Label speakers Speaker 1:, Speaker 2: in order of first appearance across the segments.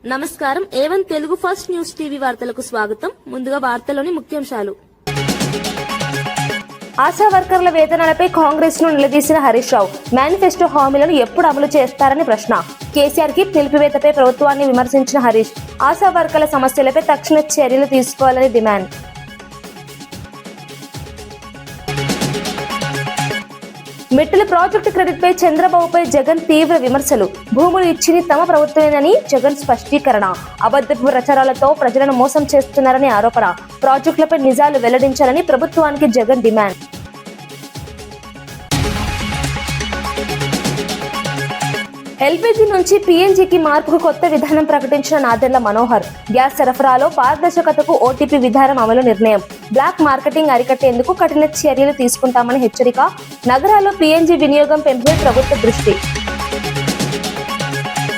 Speaker 1: నమస్కారం. A1 Telugu first news TV వార్తలకు స్వాగతం. ముందుగా వార్తలోని ముఖ్యాంశాలు. ఆశా వర్కర్ల వేతనాలపై కాంగ్రెస్ ను నిలదీసిన హరీష్ రావు. మేనిఫెస్టో హామీలను ఎప్పుడు అమలు చేస్తారని ప్రశ్న. కేసీఆర్ కి నిలిపివేతపై ప్రభుత్వాన్ని విమర్శించిన హరీష్. ఆశా వర్కర్ల సమస్యలపై తక్షణ చర్యలు తీసుకోవాలని డిమాండ్. మిట్టల ప్రాజెక్టు క్రెడిట్ పై చంద్రబాబుపై జగన్ తీవ్ర విమర్శలు. భూములు ఇచ్చింది తమ ప్రభుత్వమేనని జగన్ స్పష్టీకరణ. అబద్ధపు ప్రచారాలతో ప్రజలను మోసం చేస్తున్నారని ఆరోపణ. ప్రాజెక్టులపై నిజాలు వెల్లడించాలని ప్రభుత్వానికి జగన్ డిమాండ్. ఎల్పీజీ నుంచి పీఎన్జీకి మార్పుకు కొత్త విధానం ప్రకటించిన నాదెళ్ల మనోహర్. గ్యాస్ సరఫరాలో పారదర్శకతకు ఓటీపీ విధానం అమలు నిర్ణయం. బ్లాక్ మార్కెటింగ్ అరికట్టేందుకు కఠిన చర్యలు తీసుకుంటామని హెచ్చరిక. నగరాల్లో పీఎన్జీ వినియోగం పెంపే ప్రభుత్వ దృష్టి.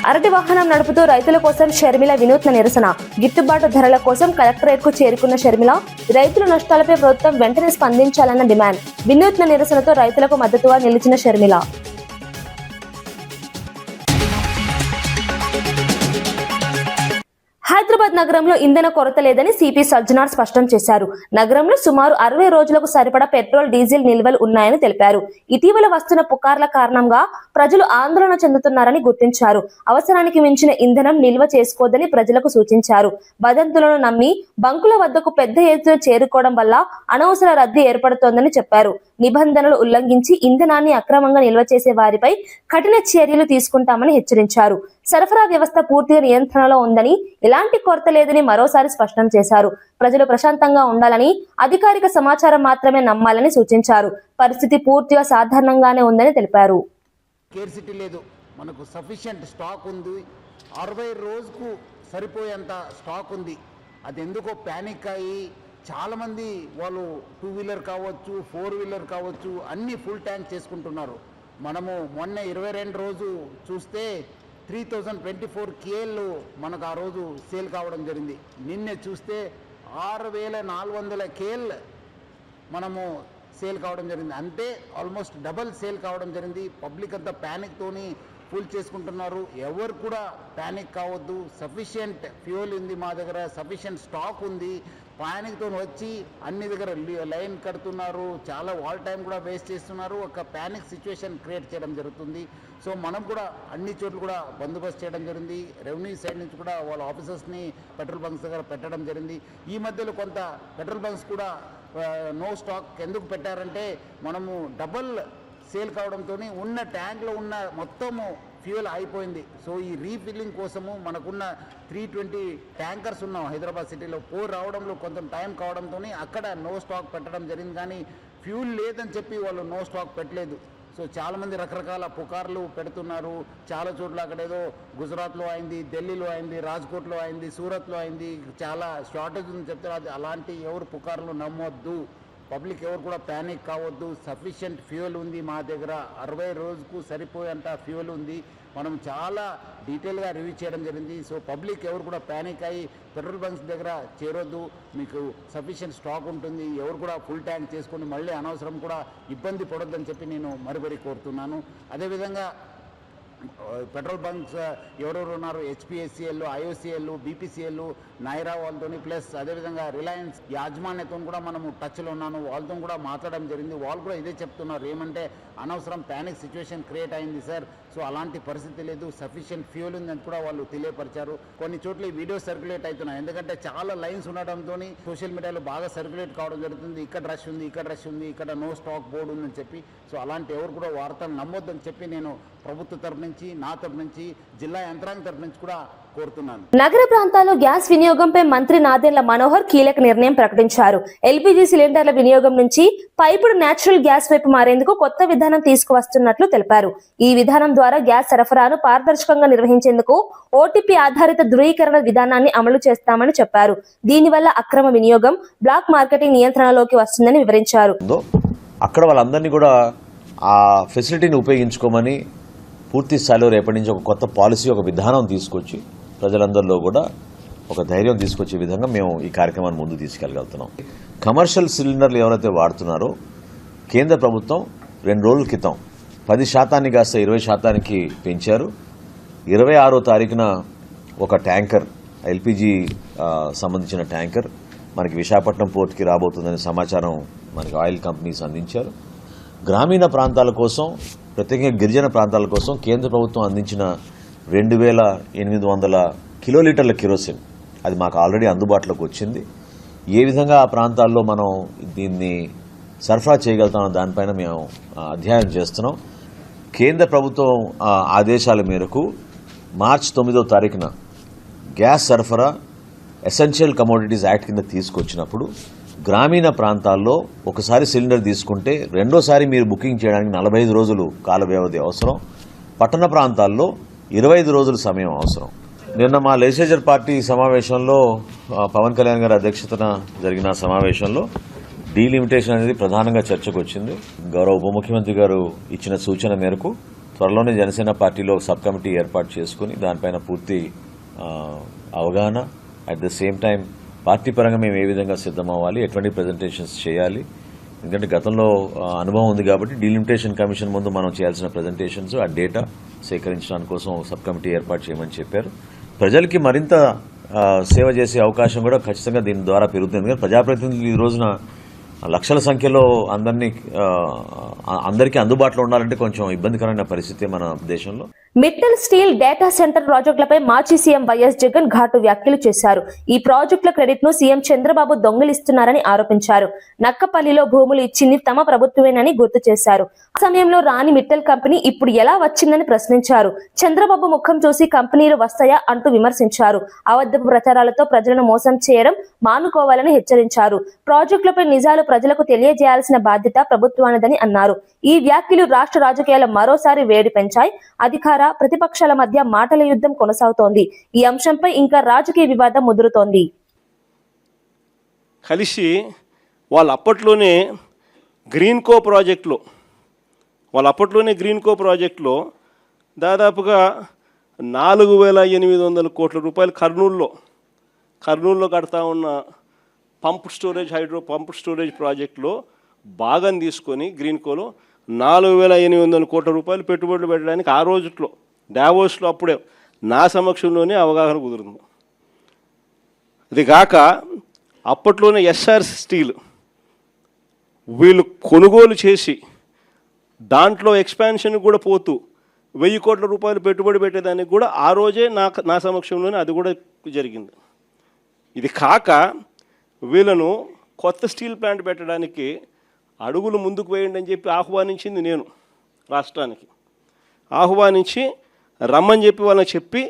Speaker 1: అరటి వాహనం నడుపుతూ రైతుల కోసం షర్మిల వినూత్న నిరసన. గిట్టుబాటు ధరల కోసం కలెక్టరేట్ కు చేరుకున్న షర్మిల రైతుల నష్టాలపై ప్రభుత్వం వెంటనే స్పందించాలన్న డిమాండ్. వినూత్న నిరసనతో రైతులకు మద్దతుగా నిలిచిన షర్మిల. హైదరాబాద్ నగరంలో ఇంధన కొరత లేదని సిపి సజ్జనార్ స్పష్టం చేశారు. నగరంలో సుమారు 60 రోజులకు సరిపడా పెట్రోల్, డీజిల్ నిల్వలు ఉన్నాయని తెలిపారు. ఇటీవల వస్తున్న పుకార్ల కారణంగా ప్రజలు ఆందోళన చెందుతున్నారని గుర్తించారు. అవసరానికి మించిన ఇంధనం నిల్వ చేసుకోవద్దని ప్రజలకు సూచించారు. వదంతులను నమ్మి బంకుల వద్దకు పెద్ద ఎత్తున చేరుకోవడం వల్ల అనవసర రద్దీ ఏర్పడుతోందని చెప్పారు. నిబంధనలు ఉల్లంఘించి ఇంధనాన్ని అక్రమంగా నిల్వ చేసే వారిపై కఠిన చర్యలు తీసుకుంటామని హెచ్చరించారు. సరఫరా వ్యవస్థ పూర్తిగా నియంత్రణలో ఉందని, ఎలాంటి కొరత లేదని మరోసారి స్పష్టం చేశారు. ప్రజలు ప్రశాంతంగా ఉండాలని, అధికారిక సమాచారం మాత్రమే నమ్మాలని సూచించారు. పరిస్థితి పూర్తిగా సాధారణంగానే ఉందని తెలిపారు.
Speaker 2: స్కేర్సిటీ లేదు, మనకు సఫిషియెంట్ స్టాక్ ఉంది. 60 రోజుకు సరిపోయేంత స్టాక్ ఉంది. అది ఎందుకో ప్యానిక్ అయ్యి చాలామంది వాళ్ళు 2 వీలర్ కావచ్చు, 4 వీలర్ కావచ్చు, అన్నీ ఫుల్ ట్యాంక్ చేసుకుంటున్నారు. మనము మొన్న 22 రోజు చూస్తే 3024 KL మనకు ఆ రోజు సేల్ కావడం జరిగింది. నిన్నే చూస్తే 6400 KL మనము సేల్ కావడం జరిగింది. అంటే ఆల్మోస్ట్ డబల్ సేల్ కావడం జరిగింది. పబ్లిక్ అంతా ప్యానిక్తోని ఫుల్ చేసుకుంటున్నారు. ఎవరు కూడా ప్యానిక్ కావద్దు. సఫిషియెంట్ ఫ్యూయల్ ఉంది మా దగ్గర, సఫిషియెంట్ స్టాక్ ఉంది. ప్యానిక్తో వచ్చి అన్ని దగ్గర లైన్ కడుతున్నారు. చాలా వాల్ టైం కూడా వేస్ట్ చేస్తున్నారు. ఒక ప్యానిక్ సిచ్యువేషన్ క్రియేట్ చేయడం జరుగుతుంది. సో మనం కూడా అన్ని చోట్ల కూడా బందోబస్తు చేయడం జరిగింది. రెవెన్యూ సైడ్ నుంచి కూడా వాళ్ళ ఆఫీసర్స్ని పెట్రోల్ బంక్స్ దగ్గర పెట్టడం జరిగింది. ఈ మధ్యలో కొంత పెట్రోల్ బంక్స్ కూడా నో స్టాక్ ఎందుకు పెట్టారంటే మనము డబల్ సేల్ కావడంతో ఉన్న ట్యాంక్లో ఉన్న మొత్తము ఫ్యూయల్ అయిపోయింది. సో ఈ రీఫిల్లింగ్ కోసము మనకున్న 320 ట్యాంకర్స్ ఉన్నాం హైదరాబాద్ సిటీలో. రావడంలో కొంచెం టైం కావడంతో అక్కడ నో స్టాక్ పెట్టడం జరిగింది. కానీ ఫ్యూల్ లేదని చెప్పి వాళ్ళు నో స్టాక్ పెట్టలేదు. సో చాలామంది రకరకాల పుకార్లు పెడుతున్నారు. చాలా చోట్ల అక్కడ ఏదో గుజరాత్లో అయింది, ఢిల్లీలో అయింది, రాజ్కోట్లో అయింది, సూరత్లో అయింది, చాలా షార్టేజ్ ఉందని చెప్తారు. అది అలాంటి ఎవరు పుకార్లు నమ్మొద్దు. పబ్లిక్ ఎవరు కూడా ప్యానిక్ కావద్దు. సఫిషియెంట్ ఫ్యూయల్ ఉంది మా దగ్గర. 60 రోజుకు సరిపోయేంత ఫ్యూయల్ ఉంది. మనం చాలా డీటెయిల్గా రివ్యూ చేయడం జరిగింది. సో పబ్లిక్ ఎవరు కూడా ప్యానిక్ అయ్యి పెట్రోల్ బంక్స్ దగ్గర చేరొద్దు. మీకు సఫిషియెంట్ స్టాక్ ఉంటుంది. ఎవరు కూడా ఫుల్ ట్యాంక్ చేసుకొని మళ్ళీ అనవసరం కూడా ఇబ్బంది పడొద్దని చెప్పి నేను మరీ కోరుతున్నాను. అదేవిధంగా పెట్రోల్ బంక్స్ ఎవరెవరు ఉన్నారు, HPSCL, IOCL, BPCL, నైరా వాళ్ళతో ప్లస్ అదేవిధంగా రిలయన్స్ యాజమాన్యతో కూడా మనము టచ్లో ఉన్నాను. వాళ్ళతో కూడా మాట్లాడడం జరిగింది. వాళ్ళు కూడా ఇదే చెప్తున్నారు. ఏమంటే అనవసరం ప్యానిక్ సిచ్యువేషన్ క్రియేట్ అయింది సార్. సో అలాంటి పరిస్థితి లేదు, సఫిషియెంట్ ఫ్యూయల్ ఉందని కూడా వాళ్ళు తెలియపరిచారు. కొన్ని చోట్ల ఈ వీడియో సర్క్యులేట్ అవుతున్నాయి. ఎందుకంటే చాలా లైన్స్ ఉండడంతో సోషల్ మీడియాలో బాగా సర్క్యులేట్ కావడం జరుగుతుంది. ఇక్కడ రష్ ఉంది, ఇక్కడ రష్ ఉంది, ఇక్కడ నో స్టాక్ బోర్డు ఉందని చెప్పి. సో అలాంటి ఎవరు కూడా వార్తలు నమ్మొద్దని చెప్పి నేను ప్రభుత్వ తరఫు నుంచి, నా తరఫు నుంచి, జిల్లా యంత్రాంగం తరఫు నుంచి కూడా కోరుతున్నాను.
Speaker 1: నగర ప్రాంతాల్లో గ్యాస్ వినియోగంపై మంత్రి నాదెళ్ల మనోహర్ కీలక నిర్ణయం ప్రకటించారు. ఎల్పీజీ సిలిండర్ల వినియోగం నుంచి పైపుడు నేచురల్ గ్యాస్ వైపు మారేందుకు కొత్త విధానం తీసుకువస్తున్నట్లు తెలిపారు. ఈ విధానం ద్వారా గ్యాస్ సరఫరాను పారదర్శకంగా నిర్వహించేందుకు ఓటీపీ ఆధారిత ధృవీకరణ విధానాన్ని అమలు చేస్తామని చెప్పారు. దీనివల్ల అక్రమ వినియోగం, బ్లాక్ మార్కెటింగ్ నియంత్రణలోకి వస్తుందని వివరించారు.
Speaker 3: అక్కడ వాళ్ళందరినీ కూడా ఆ ఫెసిలిటీని ఉపయోగించుకోమని పూర్తి స్థాయిలో రేపటి నుంచి ఒక కొత్త పాలసీ, ఒక విధానం తీసుకొచ్చి ప్రజలందరిలో కూడా ఒక ధైర్యం తీసుకొచ్చే విధంగా మేము ఈ కార్యక్రమాన్ని ముందుకు తీసుకెళ్ళగలుగుతున్నాం. కమర్షియల్ సిలిండర్లు ఎవరైతే వాడుతున్నారో కేంద్ర ప్రభుత్వం 2 రోజుల క్రితం 10% కాస్త 20% పెంచారు. 26వ తారీఖున ఒక ట్యాంకర్ ఎల్పిజి సంబంధించిన ట్యాంకర్ మనకి విశాఖపట్నం పోర్ట్కి రాబోతుందనే సమాచారం మనకి ఆయిల్ కంపెనీస్ అందించారు. గ్రామీణ ప్రాంతాల కోసం, ప్రత్యేకంగా గిరిజన ప్రాంతాల కోసం కేంద్ర ప్రభుత్వం అందించిన 2800 కిలోలీటర్ల కిరోసిన్ అది మాకు ఆల్రెడీ అందుబాటులోకి వచ్చింది. ఏ విధంగా ఆ ప్రాంతాల్లో మనం దీన్ని సరఫరా చేయగలుగుతామో దానిపైన మేము అధ్యయనం చేస్తున్నాం. కేంద్ర ప్రభుత్వం ఆదేశాల మేరకు మార్చి 9వ తారీఖున గ్యాస్ సరఫరా ఎసెన్షియల్ కమోడిటీస్ యాక్ట్ కింద తీసుకొచ్చినప్పుడు గ్రామీణ ప్రాంతాల్లో ఒకసారి సిలిండర్ తీసుకుంటే రెండోసారి మీరు బుకింగ్ చేయడానికి 45 రోజులు కాల వ్యవధి అవసరం. పట్టణ ప్రాంతాల్లో 25 రోజుల సమయం అవసరం. నిన్న మా లెజిస్లేచర్ పార్టీ సమావేశంలో పవన్ కళ్యాణ్ గారి అధ్యక్షతన జరిగిన సమావేశంలో డీలిమిటేషన్ అనేది ప్రధానంగా చర్చకు వచ్చింది. గౌరవ ఉప ముఖ్యమంత్రి గారు ఇచ్చిన సూచన మేరకు త్వరలోనే జనసేన పార్టీలో సబ్ కమిటీ ఏర్పాటు చేసుకుని దానిపైన పూర్తి అవగాహన, at the same time party పరంగా మేము ఏ విధంగా సిద్ధమవ్వాలి, ఎటువంటి ప్రజెంటేషన్స్ చేయాలి, ఎందుకంటే గతంలో అనుభవం ఉంది కాబట్టి డీలిమిటేషన్ కమిషన్ ముందు మనం చేయాల్సిన ప్రజెంటేషన్స్ ఆ డేటా సేకరించడానికి కోసం సబ్ కమిటీ ఏర్పాటు చేయమని చెప్పారు. ప్రజలకి మరింత సేవ చేసే అవకాశం కూడా ఖచ్చితంగా దీని ద్వారా పెరుగుతుంది. ఎందుకంటే ప్రజాప్రతినిధులు ఈ రోజున లక్షల సంఖ్యలో అందరికీ అందుబాటులో ఉండాలంటే కొంచెం ఇబ్బందికరమైన పరిస్థితి మన దేశంలో.
Speaker 1: మిట్టల్ స్టీల్ డేటా సెంటర్ ప్రాజెక్టులపై మాజీ సీఎం వైఎస్ జగన్ ఘాటు వ్యాఖ్యలు చేశారు. ఈ ప్రాజెక్టుల క్రెడిట్ ను సీఎం చంద్రబాబు దొంగిలిస్తున్నారని ఆరోపించారు. నక్కపల్లిలో భూములు ఇచ్చింది తమ ప్రభుత్వమేనని గుర్తు చేశారు. ఆ సమయంలో రాని మిట్టల్ కంపెనీ ఇప్పుడు ఎలా వచ్చిందని ప్రశ్నించారు. చంద్రబాబు ముఖం చూసి కంపెనీలు వస్తాయా అంటూ విమర్శించారు. అబద్ధపు ప్రచారాలతో ప్రజలను మోసం చేయడం మానుకోవాలని హెచ్చరించారు. ప్రాజెక్టులపై నిజాలు ప్రజలకు తెలియజేయాల్సిన బాధ్యత ప్రభుత్వానిదని అన్నారు. ఈ వ్యాఖ్యలు రాష్ట్ర రాజకీయాలు మరోసారి వేడి పెంచాయి. అధికార ప్రతిపక్షాల మధ్య మాటల యుద్ధం కొనసాగుతోంది. ఈ అంశంపై ఇంకా రాజకీయ వివాదం ముదురుతోంది.
Speaker 4: కలిసి వాళ్ళు అప్పట్లోనే గ్రీన్కో ప్రాజెక్టులో దాదాపుగా 4,800 కోట్ల రూపాయలు కర్నూలులో కడతా ఉన్న పంప్ స్టోరేజ్ ప్రాజెక్టులో భాగం తీసుకొని గ్రీన్కోలో 4,800 కోట్ల రూపాయలు పెట్టుబడులు పెట్టడానికి ఆ రోజుట్లో డావోస్లో అప్పుడే నా సమక్షంలోనే అవగాహన కుదురుంది. అది కాక అప్పట్లోనే ఎస్ఆర్ స్టీల్ వీళ్ళు కొనుగోలు చేసి దాంట్లో ఎక్స్పాన్షన్ కూడా పోతూ 1,000 కోట్ల రూపాయలు పెట్టుబడి పెట్టేదానికి కూడా ఆ రోజే నా సమక్షంలోనే అది కూడా జరిగింది. ఇది కాక వీళ్ళను కొత్త స్టీల్ ప్లాంట్ పెట్టడానికి అడుగులు ముందుకు వేయండి అని చెప్పి ఆహ్వానించింది నేను. రాష్ట్రానికి ఆహ్వానించి రమ్మని చెప్పి వాళ్ళని చెప్పి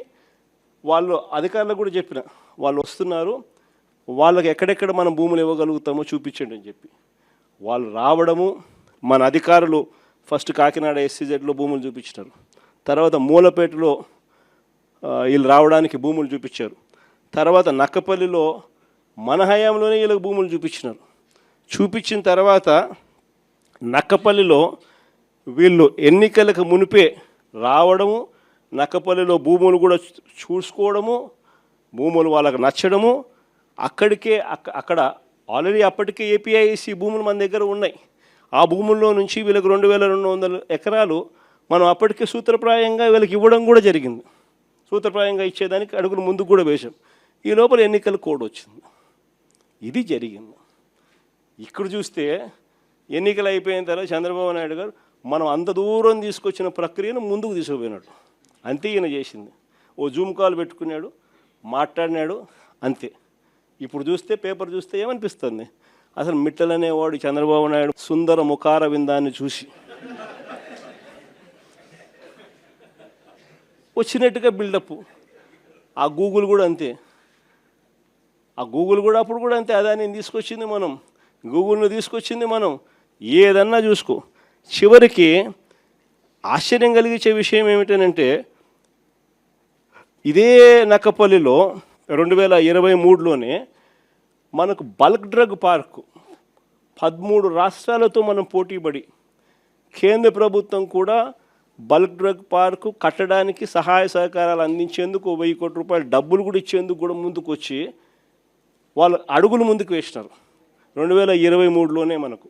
Speaker 4: వాళ్ళు అధికారులకు కూడా చెప్పిన వాళ్ళు వస్తున్నారు, వాళ్ళకి ఎక్కడెక్కడ మనం భూములు ఇవ్వగలుగుతామో చూపించండి అని చెప్పి వాళ్ళు రావడము, మన అధికారులు ఫస్ట్ కాకినాడ SCZలో భూములు చూపించినారు, తర్వాత మూలపేటలో వీళ్ళు రావడానికి భూములు చూపించారు, తర్వాత నక్కపల్లిలో మన హయాంలోనే వీళ్ళకి భూములు చూపించినారు. చూపించిన తర్వాత నక్కపల్లిలో వీళ్ళు ఎన్నికలకు మునిపే రావడము, నక్కపల్లిలో భూములు కూడా చూసుకోవడము, భూములు వాళ్ళకు నచ్చడము, అక్కడ ఆల్రెడీ అప్పటికే APIC భూములు మన దగ్గర ఉన్నాయి. ఆ భూముల్లో నుంచి వీళ్ళకి 2,200 ఎకరాలు మనం అప్పటికే సూత్రప్రాయంగా వీళ్ళకి ఇవ్వడం కూడా జరిగింది. సూత్రప్రాయంగా ఇచ్చేదానికి అడుగులు ముందుకు కూడా వేశాం. ఈ లోపల ఎన్నికల కోడ్ వచ్చింది. ఇది జరిగింది. ఇక్కడ చూస్తే ఎన్నికలు అయిపోయిన తర్వాత చంద్రబాబు నాయుడు గారు మనం అంత దూరం తీసుకొచ్చిన ప్రక్రియను ముందుకు తీసుకుపోయినాడు. అంతే ఈయన చేసింది. ఓ జూమ్ కాల్ పెట్టుకున్నాడు, మాట్లాడినాడు, అంతే. ఇప్పుడు చూస్తే పేపర్ చూస్తే ఏమనిపిస్తుంది, అసలు మిట్టల్ అనేవాడు చంద్రబాబు నాయుడు సుందర ముఖార విందాన్ని చూసి వచ్చినట్టుగా బిల్డప్. ఆ గూగుల్ కూడా అంతే, అప్పుడు కూడా అంతే. అదాన్ని తీసుకొచ్చింది మనం, గూగుల్ను తీసుకొచ్చింది మనం, ఏదన్నా చూసుకో. చివరికి ఆశ్చర్యం కలిగించే విషయం ఏమిటనంటే ఇదే నక్కపల్లిలో 2023లోనే మనకు బల్క్ డ్రగ్ పార్కు 13 రాష్ట్రాలతో మనం పోటీపడి కేంద్ర ప్రభుత్వం కూడా బల్క్ డ్రగ్ పార్కు కట్టడానికి సహాయ సహకారాలు అందించేందుకు 1,000 కోట్ల రూపాయలు డబ్బులు కూడా ఇచ్చేందుకు కూడా ముందుకు వచ్చి వాళ్ళు అడుగులు ముందుకు వేసినారు 2023లోనే. మనకు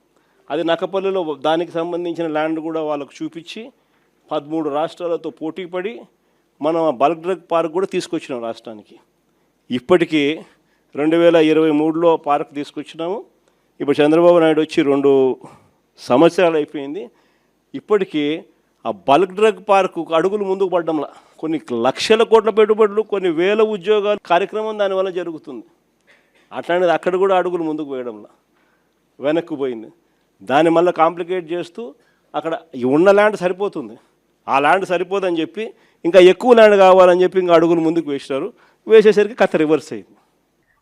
Speaker 4: అది నక్కపల్లిలో దానికి సంబంధించిన ల్యాండ్ కూడా వాళ్ళకు చూపించి 13 రాష్ట్రాలతో పోటీపడి మనం బల్క్ డ్రగ్ పార్క్ కూడా తీసుకొచ్చినాం రాష్ట్రానికి. ఇప్పటికీ 2023లో పార్క్ తీసుకొచ్చినాము. ఇప్పుడు చంద్రబాబు నాయుడు వచ్చి 2 సంవత్సరాలు అయిపోయింది. ఇప్పటికీ ఆ బల్క్ డ్రగ్ పార్కు అడుగులు ముందుకు పడ్డంలా కొన్ని లక్షల కోట్ల పెట్టుబడులు, కొన్ని వేల ఉద్యోగాలు కార్యక్రమం దానివల్ల జరుగుతుంది. అట్లాంటిది అక్కడ కూడా అడుగులు ముందుకు పోయడంలా వెనక్కి పోయింది. దాన్ని మళ్ళీ కాంప్లికేట్ చేస్తూ అక్కడ ఉన్న ల్యాండ్ సరిపోతుంది, ఆ ల్యాండ్ సరిపోదని చెప్పి ఇంకా ఎక్కువ ల్యాండ్ కావాలని చెప్పి ఇంకా అడుగులు ముందుకు వేసినారు. వేసేసరికి కథ రివర్స్ అయింది.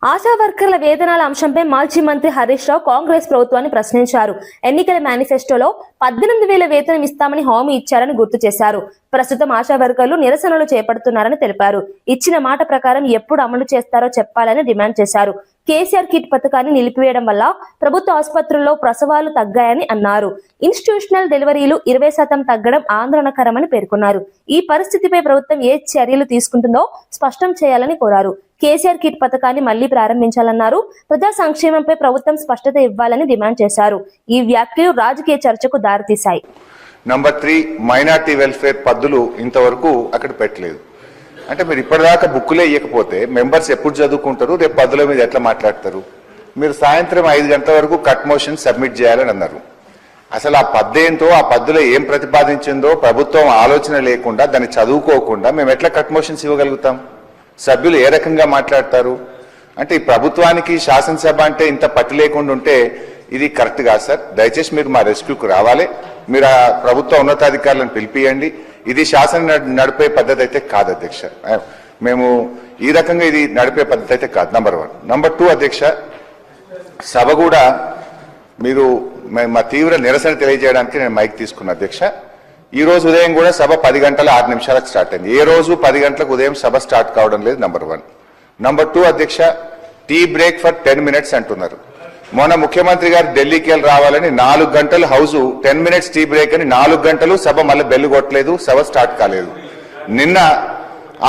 Speaker 1: ఆశా వర్కర్ల వేతనాల అంశంపై మాజీ మంత్రి హరీష్ రావు కాంగ్రెస్ ప్రభుత్వాన్ని ప్రశ్నించారు. ఎన్నికల మేనిఫెస్టోలో 18,000 వేతనం ఇస్తామని హామీ ఇచ్చారని గుర్తు చేశారు. ప్రస్తుతం ఆశా వర్కర్లు నిరసనలు చేపడుతున్నారని తెలిపారు. ఇచ్చిన మాట ప్రకారం ఎప్పుడు అమలు చేస్తారో చెప్పాలని డిమాండ్ చేశారు. కేసీఆర్ కిట్ పథకాన్ని నిలిపివేయడం వల్ల ప్రభుత్వ ఆసుపత్రుల్లో ప్రసవాలు తగ్గాయని అన్నారు. ఇన్స్టిట్యూషనల్ డెలివరీలు 20% తగ్గడం ఆందోళనకరమని పేర్కొన్నారు. ఈ పరిస్థితిపై ప్రభుత్వం ఏ చర్యలు తీసుకుంటుందో స్పష్టం చేయాలని కోరారు. కేసీఆర్ కిట్ పథకాన్ని మళ్లీ ప్రారంభించాలన్నారు. ప్రజా సంక్షేమంపై ప్రభుత్వం స్పష్టత ఇవ్వాలని డిమాండ్ చేశారు. ఈ వ్యాఖ్యలు రాజకీయ చర్చకు దారితీశాయి.
Speaker 5: నంబర్ 3, మైనార్టీ వెల్ఫేర్ పద్దులు ఇంతవరకు అక్కడ పెట్టలేదు. అంటే మీరు ఇప్పటిదాకా బుక్కులే ఇవ్వకపోతే మెంబర్స్ ఎప్పుడు చదువుకుంటారు, రేపు పద్దుల మీద ఎట్లా మాట్లాడతారు? మీరు సాయంత్రం 5 గంటల వరకు కట్ మోషన్ సబ్మిట్ చేయాలని అన్నారు. అసలు ఆ పద్దేంతో, ఆ పద్దులో ఏం ప్రతిపాదించిందో ప్రభుత్వం ఆలోచన లేకుండా, దాన్ని చదువుకోకుండా మేము ఎట్లా కట్ మోషన్స్ ఇవ్వగలుగుతాం? సభ్యులు ఏ రకంగా మాట్లాడతారు? అంటే ఈ ప్రభుత్వానికి శాసనసభ అంటే ఇంత పట్టు లేకుండా ఉంటే ఇది కరెక్ట్ కాదు సార్. దయచేసి మీరు మా రెస్క్యూకు రావాలి. మీరు ఆ ప్రభుత్వ ఉన్నతాధికారులను పిలిపియండి. ఇది శాసనం నడిపే పద్ధతి అయితే కాదు అధ్యక్ష. మేము ఈ రకంగా ఇది నడిపే పద్ధతి అయితే కాదు. నంబర్ 1. నంబర్ 2 అధ్యక్ష, సభ కూడా మీరు మా తీవ్ర నిరసన తెలియజేయడానికి నేను మైక్ తీసుకున్నా అధ్యక్ష. ఈ రోజు ఉదయం కూడా సభ 10 గంటల 6 నిమిషాలకు స్టార్ట్ అయింది. ఏ రోజు 10 గంటలకు ఉదయం సభ స్టార్ట్ కావడం లేదు. నంబర్ 1. నంబర్ 2 అధ్యక్ష, టీ బ్రేక్ ఫర్ 10 minutes అంటున్నారు. మొన్న ముఖ్యమంత్రి గారు ఢిల్లీకి వెళ్ళి రావాలని 4 గంటలు హౌస్ 10 minutes టీ బ్రేక్ అని 4 గంటలు సభ మళ్ళీ బెల్లు కొట్టలేదు, సభ స్టార్ట్ కాలేదు. నిన్న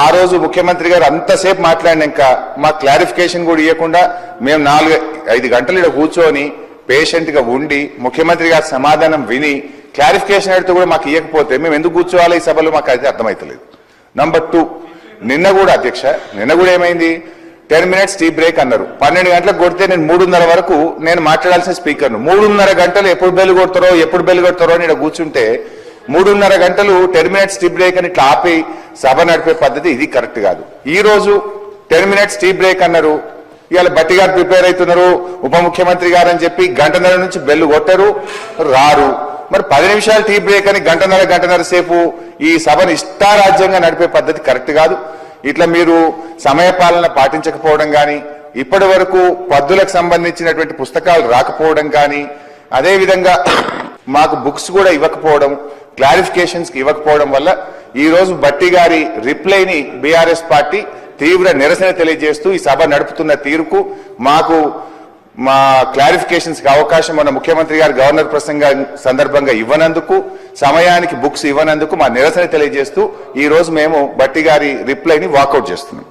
Speaker 5: ఆ రోజు ముఖ్యమంత్రి గారు అంతసేపు మాట్లాడినాక మా క్లారిఫికేషన్ కూడా ఇవ్వకుండా మేము 4-5 గంటలు ఇక్కడ కూర్చొని పేషెంట్ గా ఉండి ముఖ్యమంత్రి గారి సమాధానం విని క్లారిఫికేషన్ అడిగితే కూడా మాకు ఇవ్వకపోతే మేము ఎందుకు కూర్చోవాలి ఈ సభలో, మాకు అయితే అర్థమవుతలేదు. నంబర్ 2, నిన్న కూడా అధ్యక్ష, నిన్న కూడా ఏమైంది, 10 minutes టీ బ్రేక్ అన్నారు. 12 గంటలకు కొడితే నేను 3:30 వరకు నేను మాట్లాడాల్సిన స్పీకర్ను 3:30 గంటలు ఎప్పుడు బెల్లు కొడతారో అని ఇక్కడ కూర్చుంటే 3:30 గంటలు 10 minutes టీ బ్రేక్ అని ఇట్లా ఆపి సభ నడిపే పద్ధతి ఇది కరెక్ట్ కాదు. ఈ రోజు 10 minutes టీ బ్రేక్ అన్నారు. ఇవాళ బట్టి గారు ప్రిపేర్ అవుతున్నారు, ఉప ముఖ్యమంత్రి గారు అని చెప్పి 1:30 నుంచి బెల్లు కొట్టారు, రారు. మరి 10 నిమిషాలు టీ బ్రేక్ అని 1:30 సేపు ఈ సభను ఇష్టారాజ్యంగా నడిపే పద్ధతి కరెక్ట్ కాదు. ఇట్లా మీరు సమయపాలన పాటించకపోవడం కానీ, ఇప్పటి వరకు పద్దులకు సంబంధించినటువంటి పుస్తకాలు రాకపోవడం కానీ, అదేవిధంగా మాకు బుక్స్ కూడా ఇవ్వకపోవడం, క్లారిఫికేషన్స్ ఇవ్వకపోవడం వల్ల ఈ రోజు బట్టి గారి రిప్లైని బీఆర్ఎస్ పార్టీ తీవ్ర నిరసన తెలియజేస్తూ ఈ సభ నడుపుతున్న తీరుకు మాకు మా క్లారిఫికేషన్స్ కి అవకాశం మన ముఖ్యమంత్రి గారు గవర్నర్ ప్రసంగం సందర్భంగా ఇవ్వనందుకు, సమయానికి బుక్స్ ఇవ్వనందుకు మా నిరసన తెలియజేస్తూ ఈ రోజు మేము బట్టి గారి రిప్లైని వాకౌట్ చేస్తున్నాం.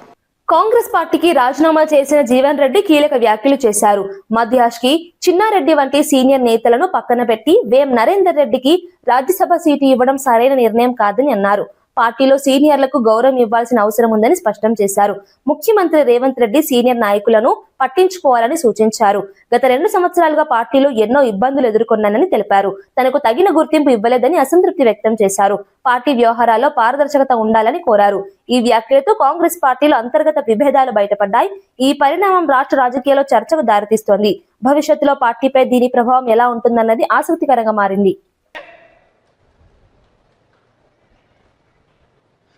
Speaker 1: కాంగ్రెస్ పార్టీకి రాజీనామా చేసిన జీవన్ రెడ్డి కీలక వ్యాఖ్యలు చేశారు. మధ్యాష్ కి చిన్నారెడ్డి వంటి సీనియర్ నేతలను పక్కన పెట్టి వేం నరేందర్ రెడ్డికి రాజ్యసభ సీటు ఇవ్వడం సరైన నిర్ణయం కాదని అన్నారు. పార్టీలో సీనియర్లకు గౌరవం ఇవ్వాల్సిన అవసరం ఉందని స్పష్టం చేశారు. ముఖ్యమంత్రి రేవంత్ రెడ్డి సీనియర్ నాయకులను పట్టించుకోవాలని సూచించారు. గత 2 సంవత్సరాలుగా పార్టీలో ఎన్నో ఇబ్బందులు ఎదుర్కొన్నానని తెలిపారు. తనకు తగిన గుర్తింపు ఇవ్వలేదని అసంతృప్తి వ్యక్తం చేశారు. పార్టీ వ్యవహారాల్లో పారదర్శకత ఉండాలని కోరారు. ఈ వ్యాఖ్యలతో కాంగ్రెస్ పార్టీలో అంతర్గత విభేదాలు బయటపడ్డాయి. ఈ పరిణామం రాష్ట్ర రాజకీయాల్లో చర్చకు దారితీస్తోంది. భవిష్యత్తులో పార్టీపై దీని ప్రభావం ఎలా ఉంటుందన్నది ఆసక్తికరంగా మారింది.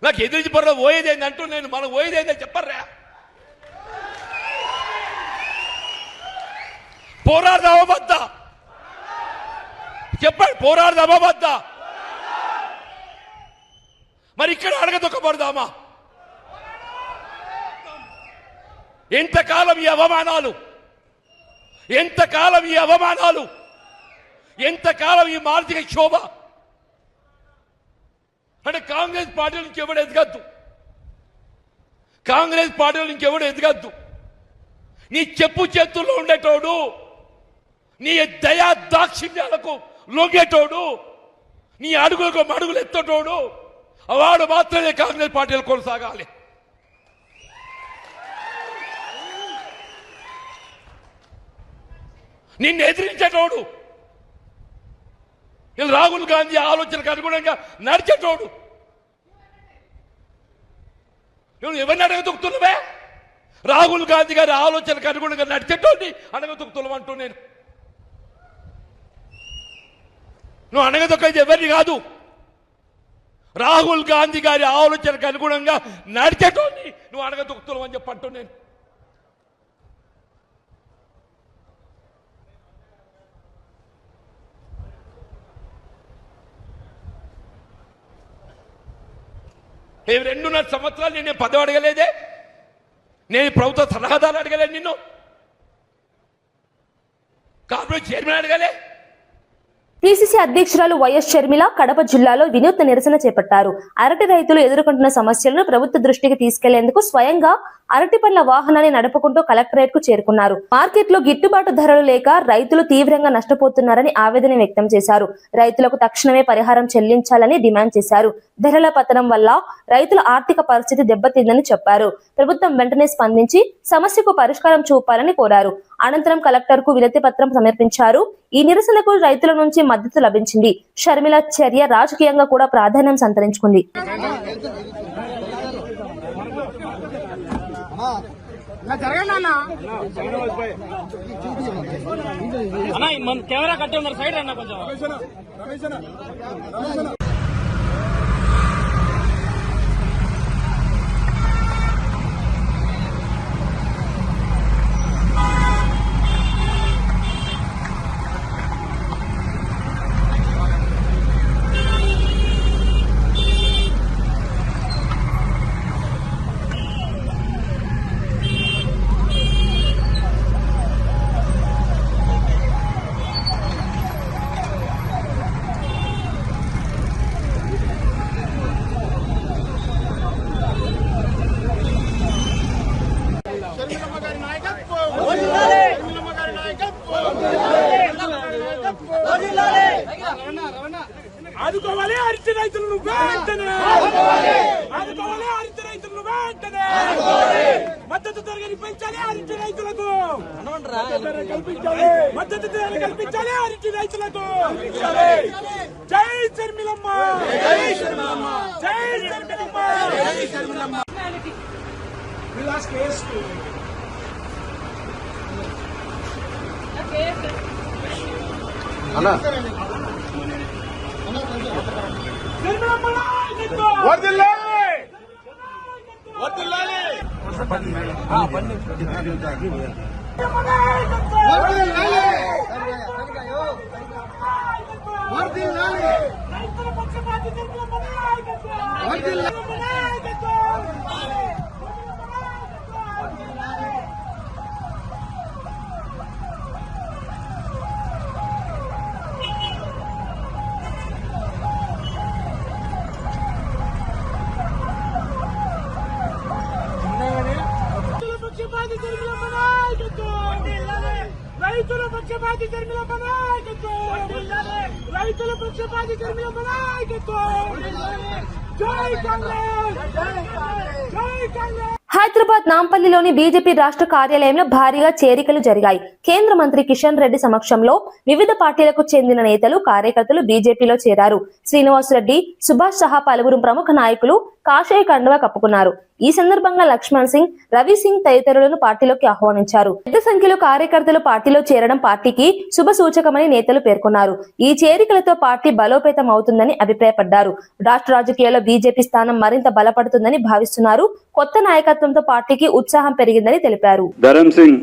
Speaker 6: నాకు ఎదురు పర్లో పోయేదేంది అంటూ నేను మనం పోయేదేందని చెప్పర్రా, పోరాడదామా వద్దా చెప్పండి, పోరాడదామా వద్దా? మరి ఇక్కడ అడగదొక్కబడదామా? ఎంతకాలం ఈ అవమానాలు, ఎంతకాలం ఈ అవమానాలు, ఎంతకాలం ఈ మానసిక క్షోభ? అంటే కాంగ్రెస్ పార్టీ నుంచి ఎవడు ఎదగద్దు, కాంగ్రెస్ పార్టీ నుంచి ఎవడు ఎదగద్దు. నీ చెప్పు చేతుల్లో ఉండేటోడు, నీ దయా దాక్షిణ్యాలకు లొంగేటోడు, నీ అడుగులకు అడుగులు ఎత్తటోడు, వాడు మాత్రమే కాంగ్రెస్ పార్టీలో కొనసాగాలి. నిన్ను ఎదిరించేటోడు, ఇది రాహుల్ గాంధీ ఆలోచనకు అనుగుణంగా నడిచేటోడు. నువ్వు ఎవరిని అడగదొక్కుతున్నావే? రాహుల్ గాంధీ గారి ఆలోచనకు అనుగుణంగా నడిచేటోడిని అడగదొక్కుతున్నావు అంటూ నేను. నువ్వు అడగదొక్కేది ఎవరిని కాదు, రాహుల్ గాంధీ గారి ఆలోచనకు అనుగుణంగా నడిచేటోడిని నువ్వు అడగదొక్కుతున్నావు అని చెప్పంటూ నేను. నేను 2.5 సంవత్సరాలు నేను పదవి అడగలేదే, నేను ప్రభుత్వ సలహాదారు అడగలేదు, నిన్ను కార్పొరేట్ చైర్మన్ అడగలే.
Speaker 1: పిసిసి అధ్యక్షురాలు వైఎస్ షర్మిల కడప జిల్లాలో వినూత్న నిరసన చేపట్టారు. అరటి రైతులు ఎదుర్కొంటున్న సమస్యలను ప్రభుత్వ దృష్టికి తీసుకెళ్లేందుకు స్వయంగా అరటి పండ్ల వాహనాన్ని నడుపుకుంటూ కలెక్టరేట్ కు చేరుకున్నారు. మార్కెట్ లో గిట్టుబాటు ధరలు లేక రైతులు తీవ్రంగా నష్టపోతున్నారని ఆవేదన వ్యక్తం చేశారు. రైతులకు తక్షణమే పరిహారం చెల్లించాలని డిమాండ్ చేశారు. ధరల పతనం వల్ల రైతుల ఆర్థిక పరిస్థితి దెబ్బతిందని చెప్పారు. ప్రభుత్వం వెంటనే స్పందించి సమస్యకు పరిష్కారం చూపాలని కోరారు. అనంతరం కలెక్టర్ కు వినతి పత్రం సమర్పించారు. ఈ నిరసనకు రైతుల నుంచి మద్దతు లభించింది. షర్మిల చర్య రాజకీయంగా కూడా ప్రాధాన్యం సంతరించుకుంది.
Speaker 7: కెమెరా కట్టి ఉన్నారు, సైడ్ అన్న కొంచెం.
Speaker 8: ఆదుకోవాలి అరటి రైతులను వెంటనే, ఆదుకోవాలి అరటి రైతులను వెంటనే, మద్దతు ధరని పెంచాలి అరటి రైతులకు, మద్దతు ధర కల్పించాలి అరటి రైతులకు. జై షర్మిలమ్మ, జై షర్మిలమ్మ, జై షర్మిలమ్మ, జై షర్మిలమ్మ. రైతుల పక్షపాతి షర్మిలమ్మ నాయకత్వం, రైతుల పక్షపాతి షర్మిలమ్మ నాయకత్వం. జై కాంగ్రెస్, జై కాంగ్రెస్.
Speaker 1: హైదరాబాద్ నాంపల్లిలోని బీజేపీ రాష్ట్ర కార్యాలయంలో భారీగా చేరికలు జరిగాయి. కేంద్ర మంత్రి కిషన్ రెడ్డి సమక్షంలో వివిధ పార్టీలకు చెందిన నేతలు, కార్యకర్తలు బీజేపీలో చేరారు. శ్రీనివాస్ రెడ్డి, సుభాష్ సహా పలువురు ప్రముఖ నాయకులు కాషాయ కండువా కప్పుకున్నారు. ఈ సందర్భంగా లక్ష్మణ్ సింగ్, రవి సింగ్ తదితరులను పార్టీలోకి ఆహ్వానించారు. పెద్ద సంఖ్యలో కార్యకర్తలు పార్టీలో చేరడం పార్టీకి శుభ సూచకమని నేతలు పేర్కొన్నారు. ఈ చేరికలతో పార్టీ బలోపేతం అవుతుందని అభిప్రాయపడ్డారు. రాష్ట్ర రాజకీయాల్లో బీజేపీ స్థానం మరింత బలపడుతుందని భావిస్తున్నారు. కొత్త నాయకత్వంతో పార్టీకి ఉత్సాహం పెరిగిందని తెలిపారు.
Speaker 9: ధరమ్ సింగ్,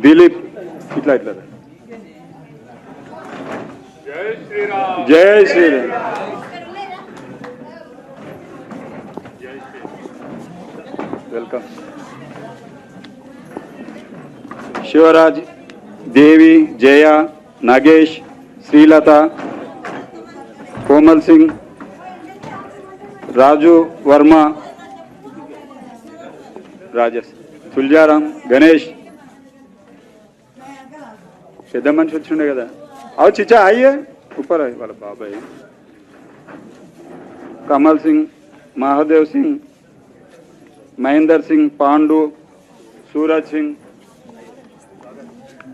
Speaker 9: దిలీప్, ఇట్లా ఇట్లా. జై శ్రీరామ్. వెల్కమ్. శివరాజ్, దేవి, జయ, నాగేష్, శ్రీలత, కోమల్ సింగ్, రాజు వర్మ, రాజేష్, తుల్జారాం, గణేష్. పెద్ద మనిషి వచ్చిండే కదా. అవు చిచ్చా అయ్యే ఉప్పర్ వాళ్ళ బాబాయ్. కమల్ సింగ్, महादेव सिंह, महेंद्र सिंह, पांडु, सूरज सिंह,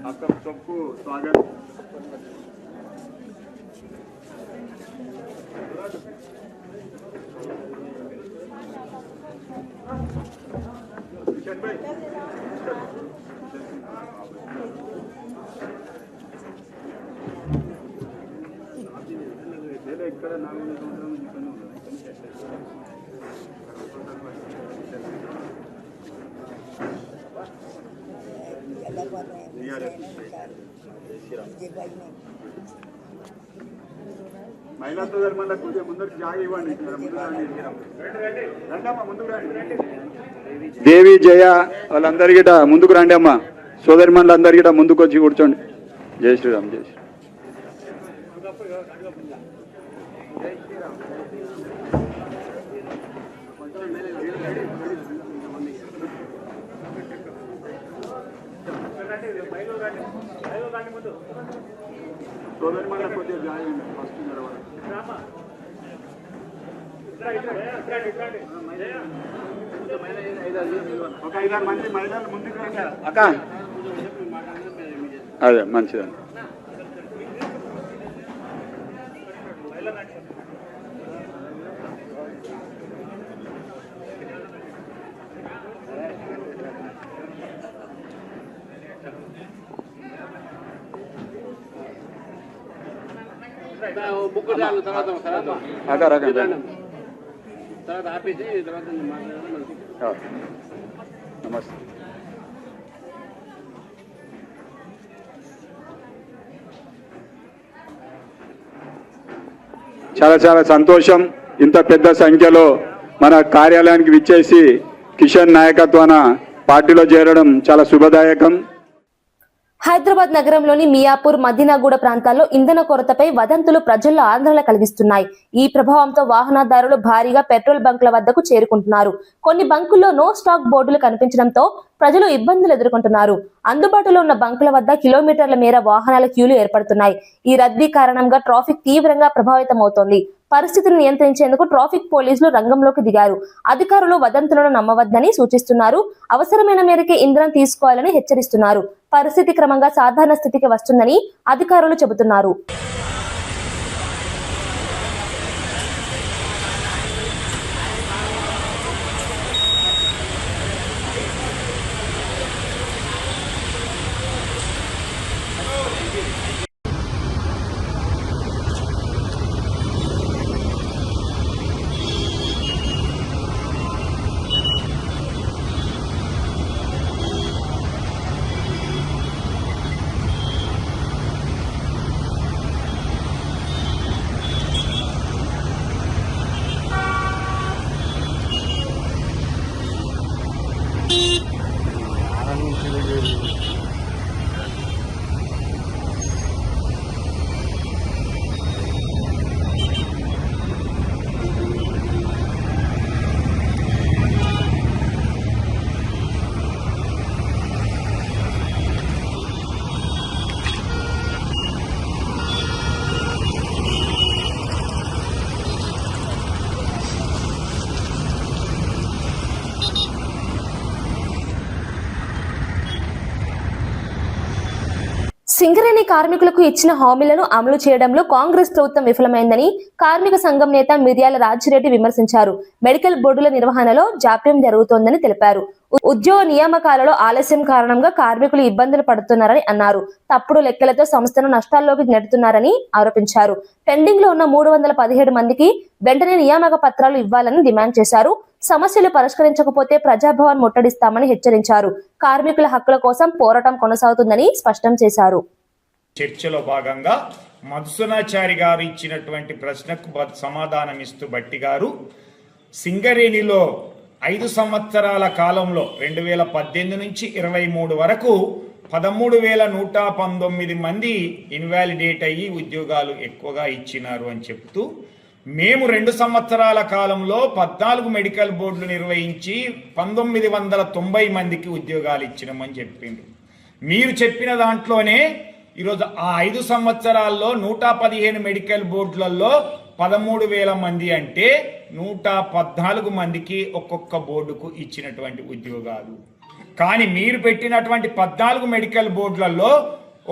Speaker 9: आप सबको स्वागत। महिला सोदर मन కొంచెం ముందుకు జాగి ఇవ్వండి. దేవి జయ వాళ్ళందరి గిట ముందుకు రండి అమ్మా. సోదరి మండలందరి గిట ముందుకు వచ్చి కూర్చోండి. జై శ్రీరామ్. జై శ్రీరామ్. సోదరి మండలం కొద్దిగా జాయి ఫస్ట్ ఒక 5-6 మంది మహిళలు ముందుకు రండి అక్క. అదే మంచిదండి. అక్క రకండి. నమస్తే. చాలా చాలా సంతోషం. ఇంత పెద్ద సంఖ్యలో మన కార్యాలయానికి విచ్చేసి కిషన్ నాయకత్వాన పార్టీలో చేరడం చాలా శుభదాయకం.
Speaker 1: హైదరాబాద్ నగరంలోని మియాపూర్, మదీనాగూడ ప్రాంతాల్లో ఇంధన కొరతపై వదంతులు ప్రజల్లో ఆందోళన కలిగిస్తున్నాయి. ఈ ప్రభావంతో వాహనదారులు భారీగా పెట్రోల్ బంకుల వద్దకు చేరుకుంటున్నారు. కొన్ని బంకుల్లో నో స్టాక్ బోర్డులు కనిపించడంతో ప్రజలు ఇబ్బందులు ఎదుర్కొంటున్నారు. అందుబాటులో ఉన్న బంకుల వద్ద కిలోమీటర్ల మేర వాహనాల క్యూలు ఏర్పడుతున్నాయి. ఈ రద్దీ కారణంగా ట్రాఫిక్ తీవ్రంగా ప్రభావితమవుతోంది. పరిస్థితిని నియంత్రించేందుకు ట్రాఫిక్ పోలీసులు రంగంలోకి దిగారు. అధికారులు వదంతులను నమ్మవద్దని సూచిస్తున్నారు. అవసరమైన మేరకే ఇంధనం తీసుకోవాలని హెచ్చరిస్తున్నారు. పరిస్థితి క్రమంగా సాధారణ స్థితికి వస్తుందని అధికారులు చెబుతున్నారు. సింగరేణి కార్మికులకు ఇచ్చిన హామీలను అమలు చేయడంలో కాంగ్రెస్ ప్రభుత్వం విఫలమైందని కార్మిక సంఘం నేత మిర్యాల రాజిరెడ్డి విమర్శించారు. మెడికల్ బోర్డుల నిర్వహణలో జాప్యం జరుగుతోందని తెలిపారు. ఉద్యోగ నియామకాలలో ఆలస్యం కారణంగా కార్మికులు ఇబ్బందులు పడుతున్నారని అన్నారు. తప్పుడు లెక్కలతో సంస్థను నష్టాల్లోకి నెడుతున్నారని ఆరోపించారు. పెండింగ్ లో ఉన్న 317 మందికి వెంటనే నియామక పత్రాలు ఇవ్వాలని డిమాండ్ చేశారు. సమస్యలు పరిష్కరించకపోతే ప్రజాభవన్ ముట్టడిస్తామని హెచ్చరించారు. కార్మికుల హక్కుల కోసం పోరాటం కొనసాగుతుందని స్పష్టం చేశారు.
Speaker 10: చర్చలో భాగంగా మధుసూనాచారి గారు ఇచ్చినటువంటి ప్రశ్నకు సమాధానం ఇస్తూ భట్టి గారు సింగరేణిలో 5 సంవత్సరాల కాలంలో 2018 నుంచి 23 వరకు 13,119 మంది ఇన్వాలిడేట్ అయ్యి ఉద్యోగాలు ఎక్కువగా ఇచ్చినారు అని చెప్తూ, మేము 2 సంవత్సరాల కాలంలో 14 మెడికల్ బోర్డులు నిర్వహించి 1990 మందికి ఉద్యోగాలు ఇచ్చినామని చెప్పిండ్రు. మీరు చెప్పిన దాంట్లోనే ఈరోజు ఆ 5 సంవత్సరాల్లో 115 మెడికల్ బోర్డులలో 13,000 మంది అంటే 114 మందికి ఒక్కొక్క బోర్డుకు ఇచ్చినటువంటి ఉద్యోగాలు. కానీ మీరు పెట్టినటువంటి 14 మెడికల్ బోర్డులలో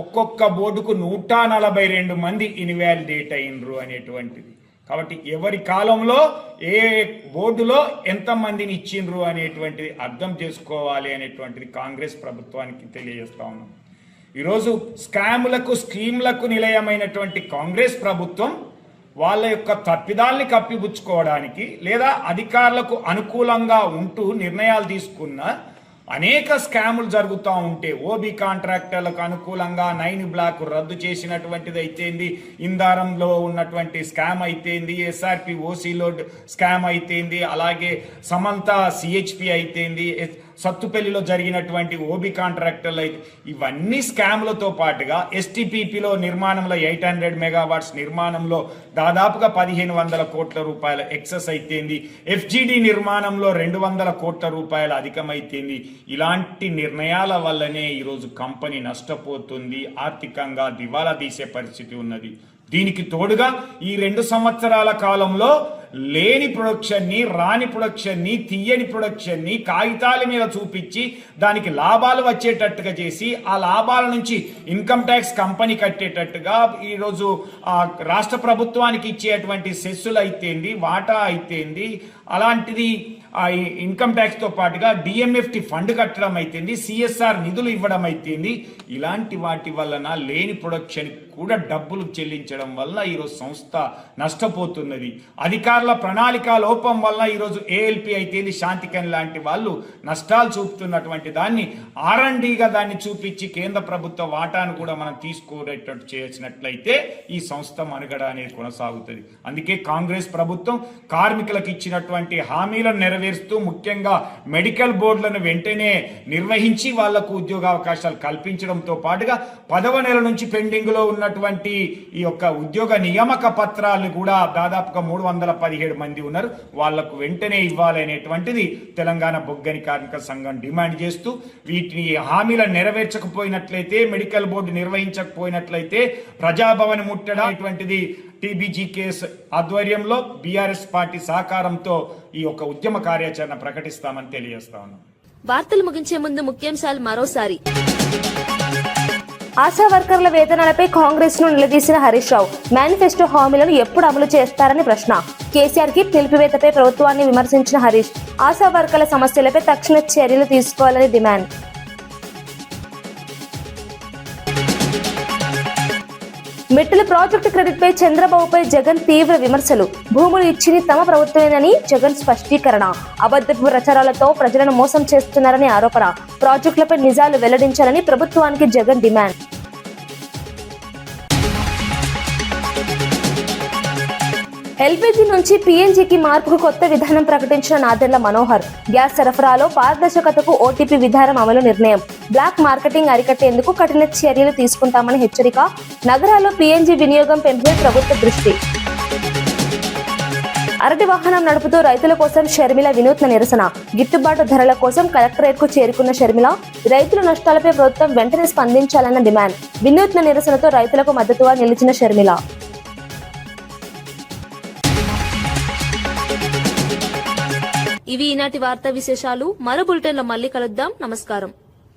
Speaker 10: ఒక్కొక్క బోర్డుకు 142 మంది ఇన్వాలిడేట్ అయినరు అనేటువంటిది. కాబట్టి ఎవరి కాలంలో ఏ బోర్డులో ఎంతమందిని ఇచ్చిండ్రు అనేటువంటిది అర్థం చేసుకోవాలి అనేటువంటిది కాంగ్రెస్ ప్రభుత్వానికి తెలియజేస్తా ఉన్నాం. ఈరోజు స్కాములకు స్కీమ్లకు నిలయమైనటువంటి కాంగ్రెస్ ప్రభుత్వం వాళ్ళ యొక్క తప్పిదాల్ని కప్పిపుచ్చుకోవడానికి లేదా అధికారులకు అనుకూలంగా ఉంటూ నిర్ణయాలు తీసుకున్న అనేక స్కాములు జరుగుతూ ఉంటే ఓబీ కాంట్రాక్టర్లకు అనుకూలంగా 9 బ్లాక్ రద్దు చేసినటువంటిది అయితేంది, ఇందారంలో ఉన్నటువంటి స్కామ్ అయితేంది, ఎస్ఆర్పి ఓసీలో స్కామ్ అయితేంది, అలాగే సమంత సిహెచ్పి అయితేంది, సత్తుపల్లిలో జరిగినటువంటి ఓబీ కాంట్రాక్టర్లు అయితే ఇవన్నీ స్కామ్లతో పాటుగా ఎస్టీపీపీలో నిర్మాణంలో 800 మెగావాట్స్ నిర్మాణంలో దాదాపుగా 1500 కోట్ల రూపాయల ఎక్సెస్ అయితేంది, ఎఫ్జిడి నిర్మాణంలో 200 కోట్ల రూపాయల అధికమైతేంది. ఇలాంటి నిర్ణయాల వల్లనే ఈరోజు కంపెనీ నష్టపోతుంది, ఆర్థికంగా దివాలా తీసే పరిస్థితి ఉన్నది. దీనికి తోడుగా ఈ 2 సంవత్సరాల కాలంలో లేని ప్రొడక్షన్ని, రాని ప్రొడక్షన్ని, తీయని ప్రొడక్షన్ని కాగితాల మీద చూపించి దానికి లాభాలు వచ్చేటట్టుగా చేసి ఆ లాభాల నుంచి ఇన్కమ్ ట్యాక్స్ కంపెనీ కట్టేటట్టుగా ఈరోజు రాష్ట్ర ప్రభుత్వానికి ఇచ్చేటువంటి సెస్సులు అయితేంది, వాటా అయితేంది, అలాంటిది ఇన్కమ్ ట్యాక్స్తో పాటుగా డిఎంఎఫ్టి ఫండ్ కట్టడం అయితేంది, సిఎస్ఆర్ నిధులు ఇవ్వడం అయితేంది. ఇలాంటి వాటి వలన లేని ప్రొడక్షన్ కూడా డబ్బులు చెల్లించడం వల్ల ఈరోజు సంస్థ నష్టపోతున్నది. అధికారుల ప్రణాళిక లోపం వల్ల ఈరోజు ఏఎల్పి అయితేంది, శాంతికన్ లాంటి వాళ్ళు నష్టాలు చూపుతున్నటువంటి దాన్ని R&Dగా దాన్ని చూపించి కేంద్ర ప్రభుత్వ వాటాను కూడా మనం తీసుకోరేటట్టు చేసినట్లయితే ఈ సంస్థ మనుగడ అనేది కొనసాగుతుంది. అందుకే కాంగ్రెస్ ప్రభుత్వం కార్మికులకు ఇచ్చినటువంటి హామీలను నెరవేరుస్తూ ముఖ్యంగా మెడికల్ బోర్డులను వెంటనే నిర్వహించి వాళ్లకు ఉద్యోగావకాశాలు కల్పించడంతో పాటుగా 10వ నెల నుంచి పెండింగ్ లో ఉన్నటువంటి ఈ యొక్క ఉద్యోగ నియామక పత్రాలను కూడా దాదాపుగా 317 మంది ఉన్నారు, వాళ్లకు వెంటనే ఇవ్వాలి అనేటువంటిది తెలంగాణ బొగ్గని కార్మిక సంఘం డిమాండ్ చేస్తూ వీటిని హామీలను నెరవేర్చకపోయినట్లయితే, మెడికల్ బోర్డు నిర్వహించకపోయినట్లయితే ప్రజాభవన్ ముట్టడటువంటిది TBGKS ఆధ్వర్యంలో బీఆర్ఎస్ పార్టీ సహకారంతో ఈ యొక్క ఉద్యమ కార్యాచరణ ప్రకటిస్తామని తెలియజేస్తా ఉన్నాం.
Speaker 1: వార్తలు ముగించే ముందు ముఖ్యాంశాలు మరోసారి. ఆశా వర్కర్ల వేతనాలపై కాంగ్రెస్ ను నిలదీసిన హరీష్ రావు. మేనిఫెస్టో హామీలను ఎప్పుడు అమలు చేస్తారని ప్రశ్న. కేసీఆర్ కి పిలుపువేతపై ప్రభుత్వాన్ని విమర్శించిన హరీష్. ఆశా వర్కర్ల సమస్యలపై తక్షణ చర్యలు తీసుకోవాలని డిమాండ్. మెట్టుల ప్రాజెక్టు క్రెడిట్ పై చంద్రబాబుపై జగన్ తీవ్ర విమర్శలు. భూములు ఇచ్చింది తమ ప్రభుత్వమేనని జగన్ స్పష్టీకరణ. అబద్ధపు ప్రచారాలతో ప్రజలను మోసం చేస్తున్నారని ఆరోపణ. ప్రాజెక్టులపై నిజాలు వెల్లడించాలని ప్రభుత్వానికి జగన్ డిమాండ్. ఎల్పీజీ నుంచి పీఎన్జీకి మార్పుకు కొత్త విధానం ప్రకటించిన నాదెండ్ల మనోహర్. గ్యాస్ సరఫరాలో పారదర్శకతకు ఓటీపీ విధానం అమలు నిర్ణయం. బ్లాక్ మార్కెటింగ్ అరికట్టేందుకు కఠిన చర్యలు తీసుకుంటామని హెచ్చరిక. నగరాల్లో పీఎన్జీ వినియోగం పెంపే ప్రభుత్వ దృష్టి. అరటి వాహనం నడుపుతూ రైతుల కోసం షర్మిల వినూత్న నిరసన. గిట్టుబాటు ధరల కోసం కలెక్టరేట్ కు చేరుకున్న షర్మిల రైతుల నష్టాలపై ప్రభుత్వం వెంటనే స్పందించాలన్న డిమాండ్. వినూత్న నిరసనతో రైతులకు మద్దతుగా నిలిచిన షర్మిల. ఇవి ఈనాటి వార్తా విశేషాలు. మరో బులెటిన్లో మళ్ళీ కలుద్దాం. నమస్కారం.